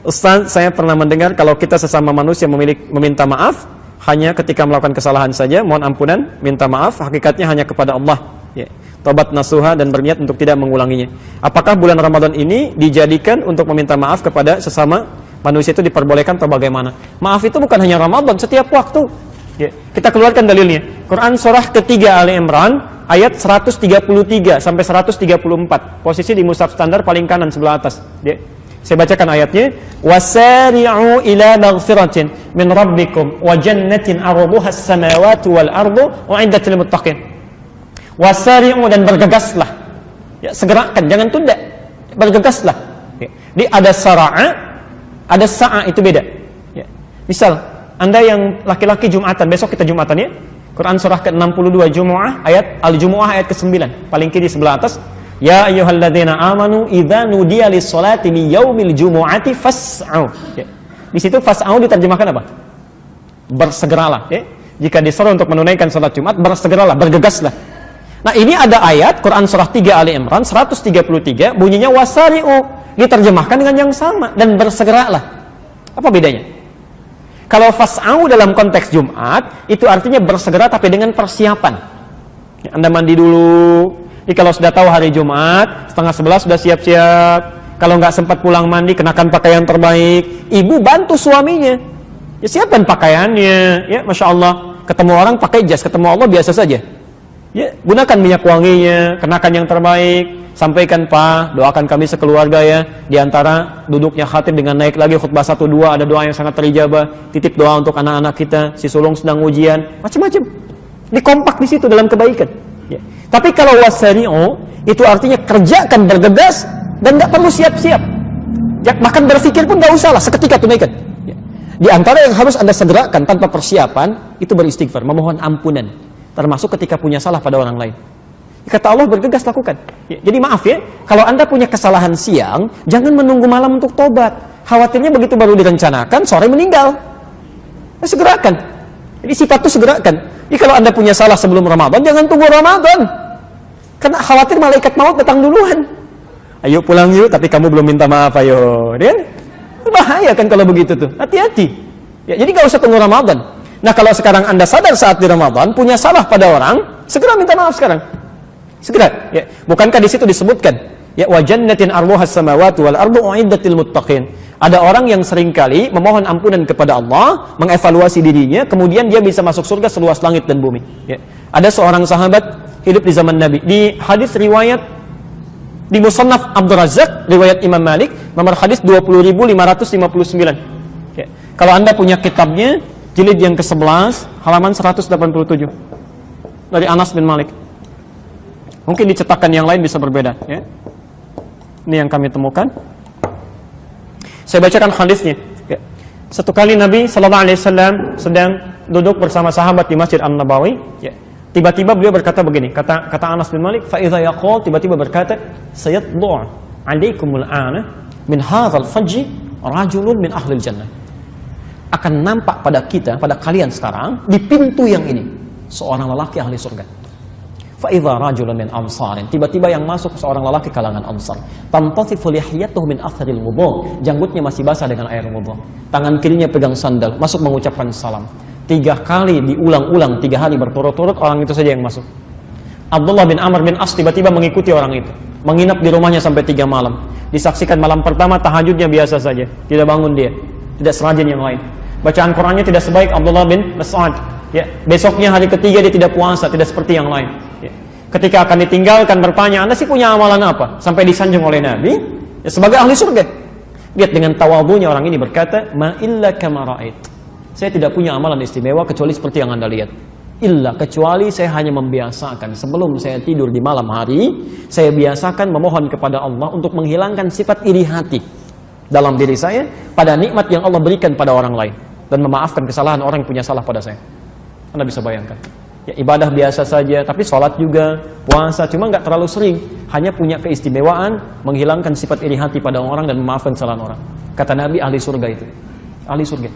Ustaz, saya pernah mendengar kalau kita sesama manusia meminta maaf hanya ketika melakukan kesalahan saja, mohon ampunan, minta maaf, hakikatnya hanya kepada Allah. Ya. Tobat nasuha dan berniat untuk tidak mengulanginya. Apakah bulan Ramadan ini dijadikan untuk meminta maaf kepada sesama manusia itu diperbolehkan atau bagaimana? Maaf itu bukan hanya Ramadan, setiap waktu. Ya. Kita keluarkan dalilnya. Quran surah ketiga Ali Imran ayat 133 sampai 134. Posisi di mushaf standar paling kanan sebelah atas. Ya. Saya bacakan ayatnya. Wasari'u ila maghfiratin min rabbikum wa jannatin 'arduha as-samawati wal ardu u'iddat lil muttaqin. Wasari'u, dan bergegaslah. Ya, segerakan, jangan tunda. Bergegaslah. Ya. Di ada sara'a, ada sa'a, itu beda. Ya. Misal, Anda yang laki-laki Jumatan, besok kita Jumatan ya. Quran surah ke-62 Jumu'ah ayat Al-Jumu'ah ayat ke-9, paling kiri sebelah atas. Ya ayyuhalladzina amanu idza nudiya lis-sholati min yaumil jumu'ati fas'au. Ya. Di situ fas'au diterjemahkan apa? Bersegeralah, ya. Jika disuruh untuk menunaikan salat Jumat, bersegeralah, bergegaslah. Nah, ini ada ayat Quran surah 3 Ali Imran 133 bunyinya wasari'u, diterjemahkan dengan yang sama, dan bersegeralah. Apa bedanya? Kalau fas'au dalam konteks Jumat itu artinya bersegera tapi dengan persiapan. Ya, Anda mandi dulu. Jadi kalau sudah tahu hari Jumat, 10:30 sudah siap-siap. Kalau nggak sempat pulang mandi, kenakan pakaian terbaik. Ibu bantu suaminya. Ya, siapkan pakaiannya. Ya, Masya Allah. Ketemu orang pakai jas, ketemu Allah biasa saja. Ya, gunakan minyak wanginya, kenakan yang terbaik. Sampaikan, Pak, doakan kami sekeluarga ya. Di antara duduknya khatib dengan naik lagi khutbah 1-2, ada doa yang sangat terijabah. Titip doa untuk anak-anak kita. Si sulung sedang ujian. Macam-macam. Dikompak di situ dalam kebaikan. Ya. Tapi kalau wasari'u itu artinya kerjakan, bergegas, dan nggak perlu siap-siap. Ya, bahkan berpikir pun nggak usah lah, seketika tunaikan. Ya. Di antara yang harus Anda segerakan tanpa persiapan itu beristighfar, memohon ampunan, termasuk ketika punya salah pada orang lain. Kata Allah, bergegas lakukan. Ya. Jadi maaf ya, kalau Anda punya kesalahan siang, jangan menunggu malam untuk tobat. Khawatirnya begitu baru direncanakan, sore meninggal. Segerakan. Jadi sifat itu segerakan. Jadi kalau Anda punya salah sebelum Ramadan, jangan tunggu Ramadan. Karena khawatir malaikat maut datang duluan. Ayo pulang yuk, tapi kamu belum minta maaf, ayo. Dia bahaya kan kalau begitu tuh. Hati-hati. Ya, jadi nggak usah tunggu Ramadan. Nah, kalau sekarang Anda sadar saat di Ramadan punya salah pada orang, segera minta maaf sekarang. Segera. Ya. Bukankah di situ disebutkan, ya wa jannatin arduha as-samawati wal ardu u'iddat lil muttaqin. Ada orang yang seringkali memohon ampunan kepada Allah, mengevaluasi dirinya, kemudian dia bisa masuk surga seluas langit dan bumi. Ya. Ada seorang sahabat hidup di zaman Nabi. Di hadis riwayat di Musannaf Abdul Razzaq, riwayat Imam Malik, nomor hadis 20.559. Ya. Kalau Anda punya kitabnya, jilid yang ke-11, halaman 187. Dari Anas bin Malik. Mungkin di cetakan yang lain bisa berbeda. Ya. Ini yang kami temukan. Saya bacakan hadisnya. Ya. Satu kali Nabi Sallallahu Alaihi Wasallam sedang duduk bersama sahabat di Masjid An-Nabawi. Ya. Tiba-tiba beliau berkata begini. Kata Anas bin Malik, fa idza yaqul, tiba-tiba berkata, sayatlu' alaikumul ana min hadzal fajj rajulun min ahlil jannah. Akan nampak pada kita, pada kalian sekarang di pintu yang ini seorang lelaki ahli surga. Fa'idha rajulun min ansarin, tiba-tiba yang masuk seorang lelaki kalangan ansar. Tamtasifu lihiyatuhu min atharil wudu, janggutnya masih basah dengan air wudu. Tangan kirinya pegang sandal, masuk mengucapkan salam. 3 kali diulang-ulang, 3 hari berturut-turut, orang itu saja yang masuk. Abdullah bin Amr bin As tiba-tiba mengikuti orang itu, menginap di rumahnya sampai 3 malam. Disaksikan malam pertama tahajudnya biasa saja, tidak bangun dia, tidak serajin yang lain. Bacaan Qurannya tidak sebaik Abdullah bin Mas'ud. Ya, besoknya hari ketiga dia tidak puasa, tidak seperti yang lain. Ya. Ketika akan ditinggalkan bertanya, Anda sih punya amalan apa? Sampai disanjung oleh Nabi, ya, sebagai ahli surga. Lihat dengan tawadhunya orang ini berkata, ma illa kama ra'ait. Saya tidak punya amalan istimewa kecuali seperti yang Anda lihat. Illa, kecuali saya hanya membiasakan sebelum saya tidur di malam hari, saya biasakan memohon kepada Allah untuk menghilangkan sifat iri hati dalam diri saya pada nikmat yang Allah berikan pada orang lain dan memaafkan kesalahan orang yang punya salah pada saya. Anda bisa bayangkan. Ya, ibadah biasa saja, tapi sholat juga, puasa, cuma nggak terlalu sering. Hanya punya keistimewaan, menghilangkan sifat iri hati pada orang dan memaafkan kesalahan orang. Kata Nabi, ahli surga itu. Ahli surga.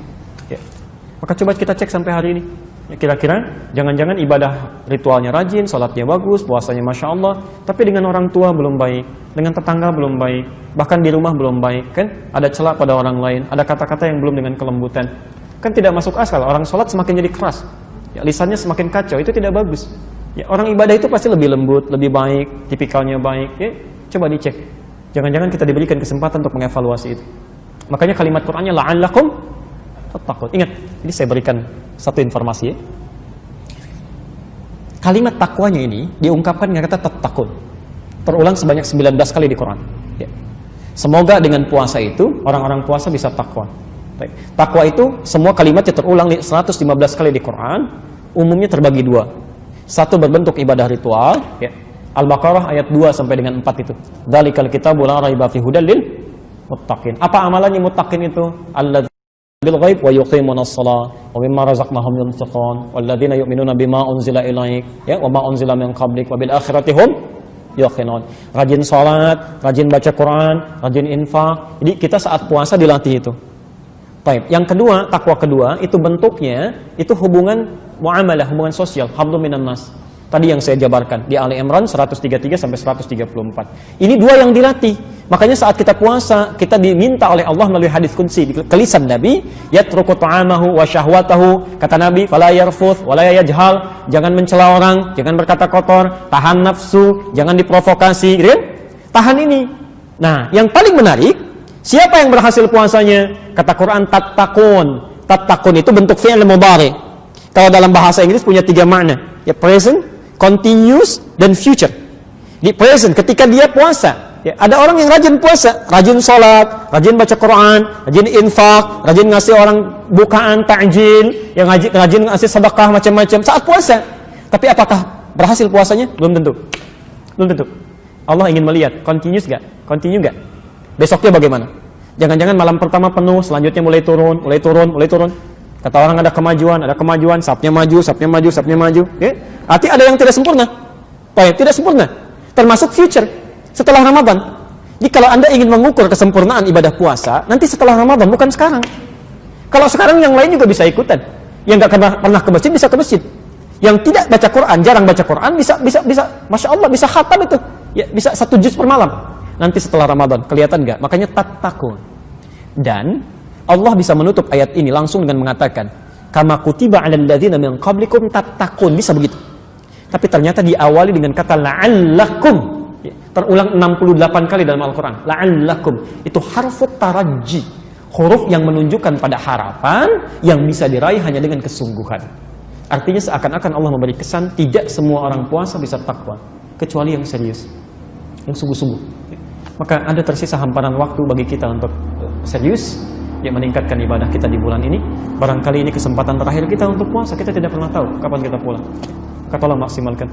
Ya. Maka coba kita cek sampai hari ini. Ya, kira-kira, jangan-jangan ibadah ritualnya rajin, sholatnya bagus, puasanya Masya Allah, tapi dengan orang tua belum baik, dengan tetangga belum baik, bahkan di rumah belum baik, kan? Ada celah pada orang lain, ada kata-kata yang belum dengan kelembutan. Kan tidak masuk akal, orang sholat semakin jadi keras. Ya, lisannya semakin kacau, itu tidak bagus. Ya, orang ibadah itu pasti lebih lembut, lebih baik, tipikalnya baik. Ya, coba dicek. Jangan-jangan kita diberikan kesempatan untuk mengevaluasi itu. Makanya kalimat Qur'annya la'allakum tattaqun. Ingat, ini saya berikan satu informasi ya. Kalimat takwanya ini diungkapkan dengan kata tattaqun. Terulang sebanyak 19 kali di Quran. Ya. Semoga dengan puasa itu orang-orang puasa bisa takwa. Takwa itu semua kalimatnya terulang 115 kali di Quran, umumnya terbagi dua. Satu berbentuk ibadah ritual, ya. Al-Baqarah ayat 2 sampai dengan 4 itu. Dzalikal kitabu la raiba fihi hudal lil muttaqin. Apa amalannya muttaqin itu? Alladzina bil ghaib wa yuqimunas shalah wa mimma razaqnahum yunfiqun walladzina yu'minuna bima unzila ilaik ya wa ma unzila min qablik wa bil akhirati hum yuqinun. Rajin salat, rajin baca Quran, rajin infak. Jadi kita saat puasa dilatih itu. Baik, yang kedua, takwa kedua itu bentuknya itu hubungan muamalah, hubungan sosial, hablum minan nas. Tadi yang saya jabarkan di Ali Imran 133 sampai 134. Ini dua yang dilatih. Makanya saat kita puasa, kita diminta oleh Allah melalui hadis qudsi ke lisan Nabi, yatruku ta'amahu wa syahwatahu, kata Nabi, fala yarfuth wa la yajhal, jangan mencela orang, jangan berkata kotor, tahan nafsu, jangan diprovokasi, gitu kan? Tahan ini. Nah, yang paling menarik, siapa yang berhasil puasanya? Kata Quran, tattaqun. Tattaqun itu bentuk fi'il mudhari. Kalau dalam bahasa Inggris punya 3 makna. Ya, present, continuous, dan future. Di present, ketika dia puasa. Ya, ada orang yang rajin puasa, rajin sholat, rajin baca Quran, rajin infak, rajin ngasih orang bukaan, ta'jil, yang rajin ngasih sedekah macam-macam saat puasa. Tapi apakah berhasil puasanya? Belum tentu. Belum tentu. Allah ingin melihat, continuous gak? Continue gak? Besoknya bagaimana? Jangan-jangan malam pertama penuh, selanjutnya mulai turun. Kata orang ada kemajuan, sapnya maju. Ya? Arti ada yang tidak sempurna. Baik, tidak sempurna. Termasuk future, setelah Ramadan. Jadi kalau Anda ingin mengukur kesempurnaan ibadah puasa, nanti setelah Ramadan, bukan sekarang. Kalau sekarang yang lain juga bisa ikutan. Yang gak pernah ke masjid, bisa ke masjid. Yang tidak baca Quran, jarang baca Quran, bisa, Masya Allah, bisa khatam itu. Ya, bisa 1 juz per malam. Nanti setelah Ramadan, kelihatan gak? Makanya tattaqun. Dan Allah bisa menutup ayat ini langsung dengan mengatakan, kama kutiba 'alal ladzina min qablikum tattaqun, bisa begitu. Tapi ternyata diawali dengan kata la'allakum. Ya, terulang 68 kali dalam Al-Qur'an. La'allakum itu harfut taraji, huruf yang menunjukkan pada harapan yang bisa diraih hanya dengan kesungguhan. Artinya seakan-akan Allah memberi kesan tidak semua orang puasa bisa takwa, kecuali yang serius, yang sungguh-sungguh. Maka ada tersisa hamparan waktu bagi kita untuk serius, yang meningkatkan ibadah kita di bulan ini. Barangkali ini kesempatan terakhir kita untuk puasa. Kita tidak pernah tahu kapan kita pulang. Maka tolong maksimalkan.